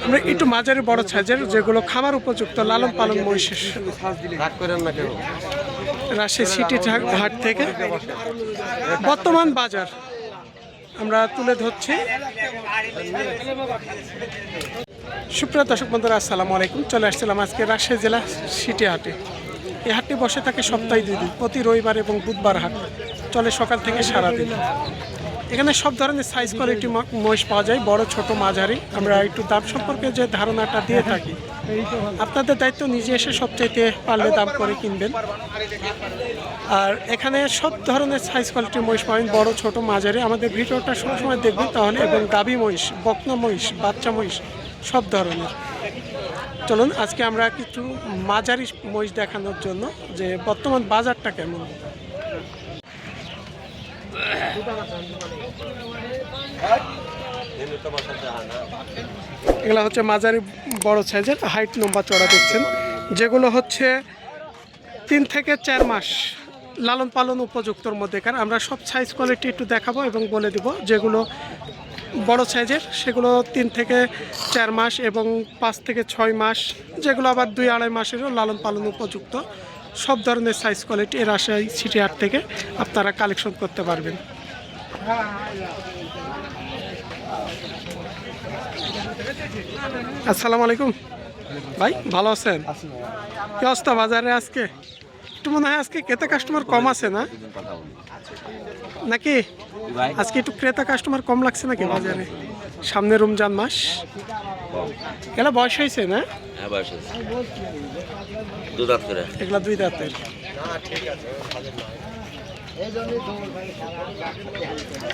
আমরা একটু মাঝারি বড় সাইজের যেগুলো খামার উপযুক্ত লালন পালন মহিষের রাজশাহী সিটি হাট থেকে বর্তমান বাজার আমরা তুলে ধরছি। সুপ্রিয় দর্শক বন্ধুরা, আসসালামু আলাইকুম। চলে আসছিলাম আজকে রাজশাহী জেলা সিটি হাটে। এই হাটটি বসে থাকে সপ্তাহে 2 দিন, প্রতি রবিবার এবং বুধবার হাট চলে সকাল থেকে সারাদিন। এখানে সব ধরনের সাইজ কোয়ালিটি মহিষ পাওয়া যায়, বড় ছোট মাঝারি। আমরা একটু দাম সম্পর্কে যে ধারণাটা দিয়ে থাকি, আপনাদের দায়িত্ব নিজে এসে সবচাইতে পারলে দাম করে কিনবেন। আর এখানে সব ধরনের সাইজ কোয়ালিটির মহিষ পাবেন, বড় ছোট মাঝারি। আমাদের ভিডিওটা সবসময় দেখবেন তাহলে, এবং গাভী মহিষ, বকনা মহিষ, বাচ্চা মহিষ সব ধরনের। চলুন আজকে আমরা কিছু মাঝারি মহিষ দেখানোর জন্য যে বর্তমান বাজারটা কেমন। এগুলো হচ্ছে মাঝারি বড় সাইজের, হাইট লম্বা চড়া দেখছেন, যেগুলো হচ্ছে 3 থেকে 4 মাস লালন পালন উপযুক্তর মধ্যেকার। আমরা সব সাইজ কোয়ালিটি একটু দেখাবো এবং বলে দিব। যেগুলো বড় সাইজের সেগুলো 3 থেকে 4 মাস এবং 5 থেকে 6 মাস, যেগুলো আবার 2-2.5 মাসেরও লালন পালন উপযুক্ত। সব ধরনের সাইজ কোয়ালিটি এই রাজশাহী সিটি হাট থেকে আপনারা কালেকশন করতে পারবেন। আসসালামু আলাইকুম ভাই, ভালো আছেন? কি অবস্থা বাজারে আজকে? একটু মনে হয় আজকে ক্রেতা কাস্টমার কম আছে না নাকি? আজকে একটু ক্রেতা কাস্টমার কম লাগছে নাকি বাজারে? সামনে রমজান মাস, এগুলা বয়স হয়েছে না? এগুলা 2 দাঁতের।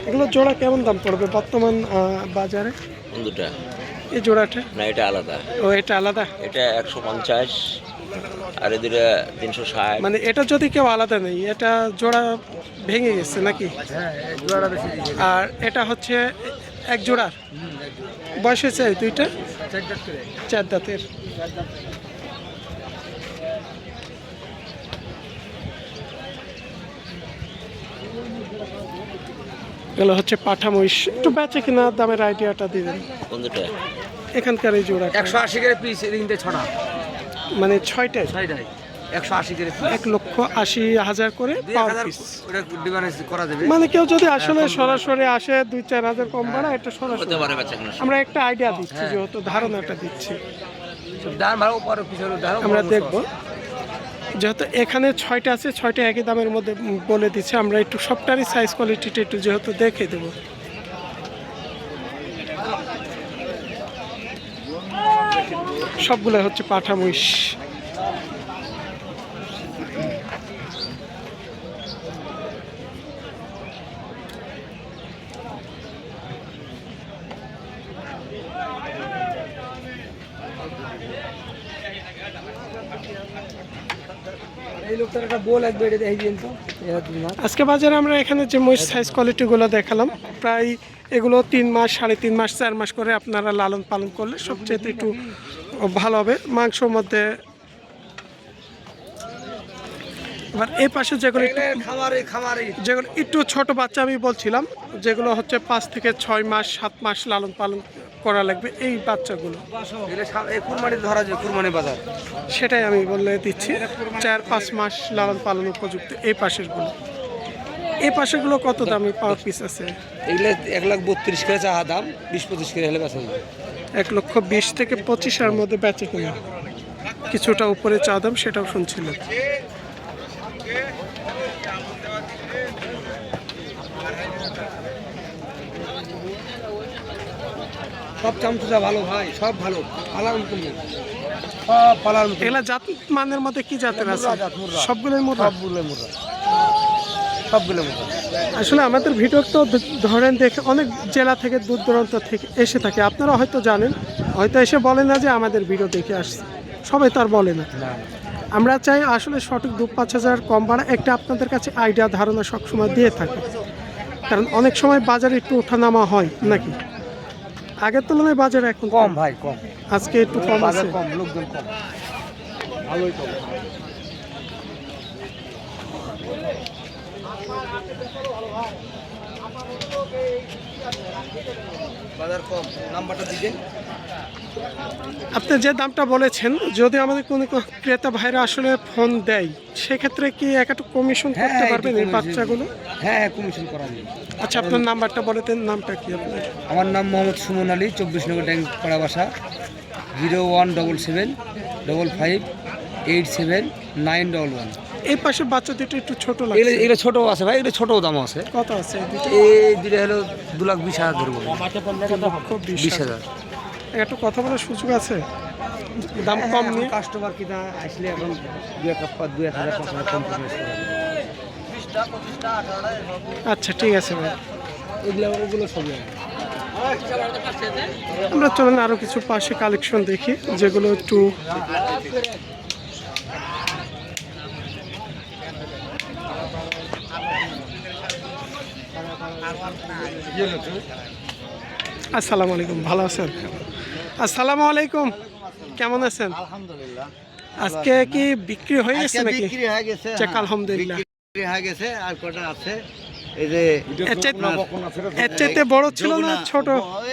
এগুলো জোড়া কেমন দাম পড়বে বর্তমান বাজারে? এই জোড়াটা না, এটা আলাদা। ও, এটা আলাদা। এটা 150 আর এদের 360। মানে এটা যদি কেউ আলাদা নেই, এটা জোড়া ভেঙে গেছে নাকি? আর এটা হচ্ছে এক জোড়ার বয়স হয়েছে দুইটা 4 দাঁতের। এগুলো হচ্ছে পাঠা মহিষ। একটু বেচে কিনা দামের আইডিয়াটা দিবেন। কোনটা? এখানকার এই জোড়া 180 করে পিস, এদিকে ছড়া, মানে 6টায় 180 করে পিস, 1,80,000 করে পার পিস। ওটা ডিফারেন্স করা যাবে। মানে কেউ যদি আসলে সরাসরি আসে 2-4 হাজার কম ভাড়া, এটা সরাসরি হতে পারে বাচ্চা কিনা। আমরা একটা আইডিয়া দিচ্ছি, যেহেতু ধারণাটা দিচ্ছি। দাম ভালো পরে পিছনে দাম আমরা দেখব, যেহেতু এখানে 6টা আছে, 6টা একই দামের মধ্যে বলে দিচ্ছে। আমরা একটু সবটারই সাইজ কোয়ালিটিটা একটু যেহেতু দেখে দেবো। সবগুলো হচ্ছে পাঠা মহিষ। আজকে বাজারে আমরা এখানে যে মহিষ সাইজ কোয়ালিটিগুলো দেখালাম, প্রায় এগুলো 3 মাস, 3.5 মাস, 4 মাস করে আপনারা লালন পালন করলে সবচেয়ে একটু ভালো হবে মাংসর মধ্যে। এবার এই পাশে যেগুলো যেগুলো একটু ছোট বাচ্চা আমি বলছিলাম, যেগুলো হচ্ছে 5 থেকে 6 মাস, 7 মাস লালন পালন করা লাগবে, এই বাচ্চাগুলো সেটাই আমি বলে দিচ্ছি। 4-5 মাস লালন পালন উপযুক্ত এই পাশেরগুলো। এই পাশেগুলো কত দামে পাওয়ার পিস আছে? এগুলো 1,32,000 করে চা দাম, 20-25 করে হলে বেচা যাবে। 1,20,000 থেকে 25,000 এর মধ্যে বেচে কিনা, কিছুটা উপরে চা দাম, সেটাও শুনছিলেন। সব চামচা ভালো ভাই, সব ভালো পালার মতো, সব পালার মতো। এগুলা জাত মানের মধ্যে কি জাতের আছে? সবগুলোই মুর্রা। আসলে আমাদের ভিডিও তো ধরেন দেখে অনেক জেলা থেকে, দূর দূরান্ত থেকে এসে থাকে। আপনারা হয়তো জানেন, হয়তো এসে বলে না যে আমাদের ভিডিও দেখে আসছে, সবাই তো আর বলে না। আমরা চাই আসলে সঠিক 2-5 হাজার কম ভাড়া একটা আপনাদের কাছে আইডিয়া ধারণা সবসময় দিয়ে থাকে। কারণ অনেক সময় বাজারে একটু ওঠানামা হয় নাকি, আগের তুলনায় বাজারে এখন কম ভাই, কম। আজকে একটু কম আছে, কম, লোকজন কম, ভালোই কম। বাজার কম, নাম্বারটা দিবেন। আপনি যে দামটা বলেছেন, যদি আমাদের কোনো ক্রেতা ভাইরা আসলে ফোন দেয়, সেক্ষেত্রে কি একটা কমিশন করতে পারবেন এই বাচ্চাগুলো? হ্যাঁ, কমিশন করা যাবে। আচ্ছা, আপনার নাম্বারটা বলে দেন। নামটা কি আপনার? আমার নাম মোহাম্মদ সুমন আলী, 24 নম্বর ট্যাঙ্কপাড়া বাসা, 01775878911। এই পাশে বাচ্চা দুটো একটু ছোট লাগছে। এগুলো ছোট আছে ভাই, এগুলো ছোট দাম আছে। কত আছে এই দুটো? এই দুটো হলো 2,20,000 ধরবো, 2,20,000। একটু কথা বলার সুযোগ আছে? দাম কম নিয়ে কাস্টমার কিনা আসলে এখন 2,000-5,000 কম করে। আচ্ছা, ঠিক আছে ভাই। ওগুলো সব আমরা চলেন আরো কিছু পাশে কালেকশন দেখি, যেগুলো একটু আসসালামু আলাইকুম, ভালো আছেন? আসসালামু আলাইকুম, কেমন আছেন? আলহামদুলিল্লাহ, আজকে কি বিক্রি হয়ে গেছে আজকে নাকি? বিক্রি হয়ে গেছে। যাক, হ্যাঁ, আলহামদুলিল্লাহ। বিক্রি হয়ে গেছে, আর কটা আছে। এই যে এর চাইতে বড় ছিল না ছোট?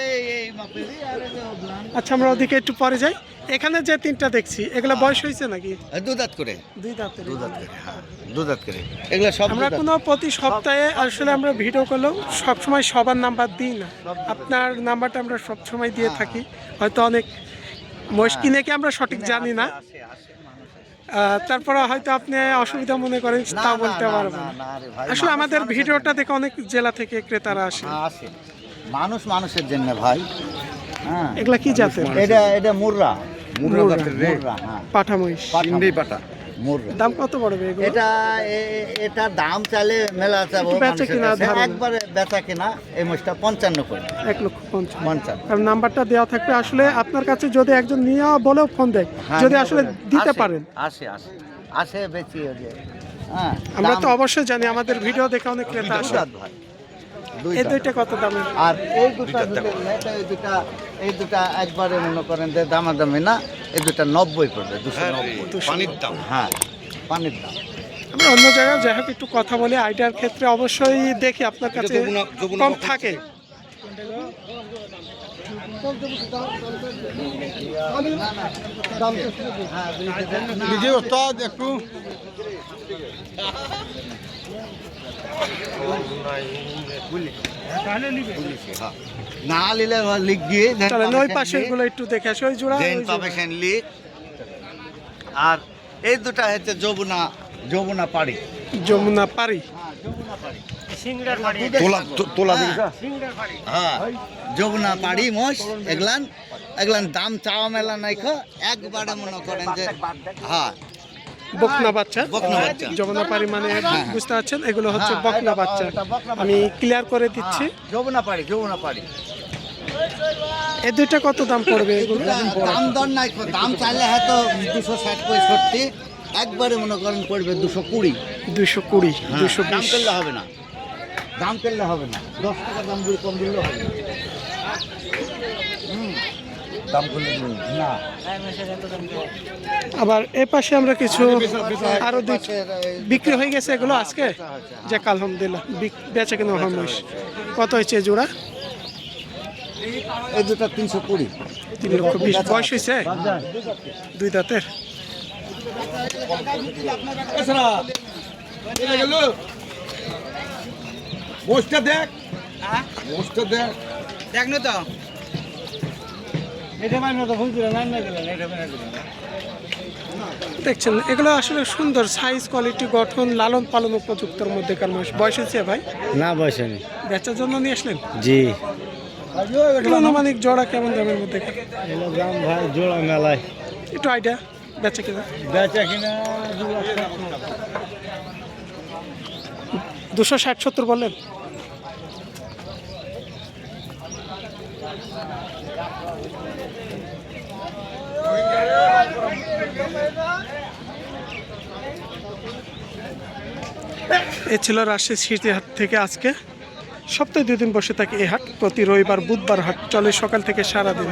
এই মাপেরই, আর এই যে ওগুলান। আচ্ছা, আমরা ওদিকে একটু পরে যাই। এখানে যে তিনটা দেখছি, এগুলো বয়স হয়েছে নাকি? দু দাঁত করে, দুই দাঁতের। দু দাঁত করে, হ্যাঁ, দু দাঁত করে। এগুলো সব আমরা দু দাঁত। কোনো প্রতি সপ্তাহে আসলে আমরা ভিডিও করলেও সবসময় সবার নাম্বার দিই না। আপনার নাম্বারটা আমরা সবসময় দিয়ে থাকি। হয়তো অনেক মহিষ কিনে কি আমরা সঠিক জানি না, আসে, আসে, মানুষ আসে। তারপরে হয়তো আপনি অসুবিধা মনে করেন, না, তা না, বলতে না, পারবেন না, না। না রে ভাই, আসলে মানুষ আমাদের মানুষের ভিডিওটা জন্য। দেখে অনেক জেলা থেকে ক্রেতারা আসে। হ্যাঁ, আসে। মানুষ মানুষের জন্য ভাই। হ্যাঁ, এগুলা কি জাতের? এটা মুর্রা, মুর্রা। মুর্রা, হ্যাঁ, পাঠা মহিষ। পাটা, মুর্রা। দাম কত পড়বে এগুলো? এটা দাম চাইলে মেলা চাবো একটু বেচা কিনা ধারণা। একবারে বেচা কিনা এই মাছটা 55 করে, 1,50,000। 55। আর নাম্বারটা দেওয়া থাকবে। আসলে আপনার কাছে যদি একজন নিয়ে বলেও ফোন দেয়, হ্যাঁ, যদি নিয়ে আসলে বলে। দিতে আসে, পারেন। আসে আসে আসে বেশি ওই যে, হ্যাঁ, আমরা তো দাম অবশ্যই জানি, আমাদের ভিডিও দেখে অনেক ক্রেতা দুই আসে। দাঁত ভাই, দুই এই দাঁত। দুইটা কত দামের? আর এই দুটা এই দুটা একবারে মনে করেন যে দামাদামি না, এই দুটা 90 পড়বে, 290। পানির দাম, হ্যাঁ, পানির দাম। আমরা অন্য জায়গায় যাই হোক একটু কথা বলি। আইডিয়ার ক্ষেত্রে অবশ্যই দেখি আপনার কাছে কম থাকে। একটু না নিলে লিখ দিয়ে চলেন ওই পাশের গুলো একটু দেখে আসি। ওই জোড়া, ওই জোড়া। পাবেন লিখ। আর এই দুটা হচ্ছে যমুনা পাড়ি। যমুনা পারি। হ্যাঁ, যমুনা পাড়ি মোষ। এগুলান দাম চাওয়া মেলা নাই, একবারে মনে করেন যে, হ্যাঁ, বকনা বাচ্চা। বকনা বাচ্চা। যমুনা পারি মানে বুঝতে পারছেন, এগুলো হচ্ছে হ্যাঁ, বকনা বাচ্চা। এটা বকনা বাচ্চা। আমি ক্লিয়ার করে দিচ্ছি। যমুনা পাড়ি। এই দুইটা কত দাম পড়বে এগুলো? দাম দর নাই, দাম চাইলে হয়তো 260-65, একবারে মনে করেন পড়বে 220। 220, দাম 220। করলে হবে না, দাম করলে হবে না, 10 টাকা দাম দিয়ে কম দিলে হবে না। দাম করলে না। আবার এ পাশে আমরা কিছু আরো দুই বিক্রি হয়ে গেছে এগুলো আজকে। যাক, আলহামদুলিল্লাহ, বেচা কিনা হয় মহিষ। কত হয়েছে জোড়া? এই দুটা 320। 3,20,000। বয়স হয়েছে দুই দাঁতের। দেখ না তো, দেখছেন, এগুলো আসলে সুন্দর সাইজ, কোয়ালিটি, গঠন, লালন পালন উপযুক্তর মধ্যেকার মহিষ। বয়স হয়েছে ভাই? না বয়সে নেই। বেচার জন্য নিয়ে আসলেন? জি, এগুলো আনুমানিক জোড়া কেমন দামের মধ্যে? দাম ভাই জোড়া মেলায় একটু আইডিয়া, বেচা কিনা? বেচা কিনা 260-70 বললেন? এ ছিল রাজশাহী সিটি হাট থেকে আজকে। সপ্তাহে 2 দিন বসে থাকে এই হাট। প্রতি রবিবার, বুধবার হাট চলে সকাল থেকে সারাদিন।